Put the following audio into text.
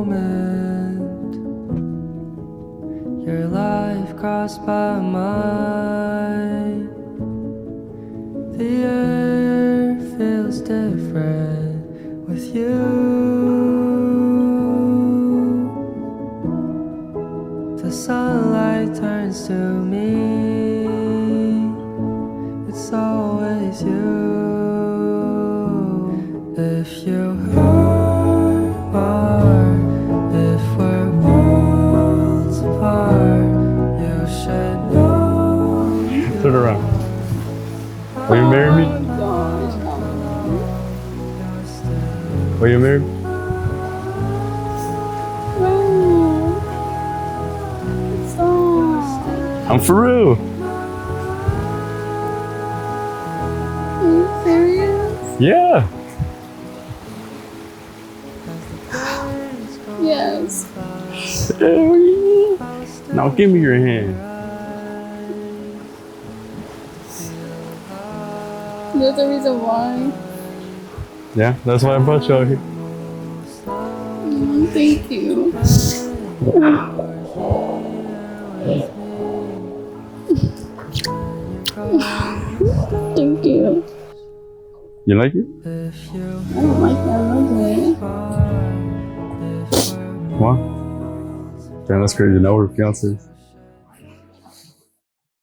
moment your life crossed my mind. The air feels different with you. The sunlight turns to me. It's always you. If you hurt my heart, if we're worlds apart, you should know. Turn around. Will you marry me? Will you marry me? I'm for real. Are you serious? Yeah. Yes. Now give me your hand. There's a reason why. Yeah, that's why I brought you out here. Thank you. Thank you. You like it? I don't like that. I love it. Come on. Damn, that's crazy. Now we're fiancés.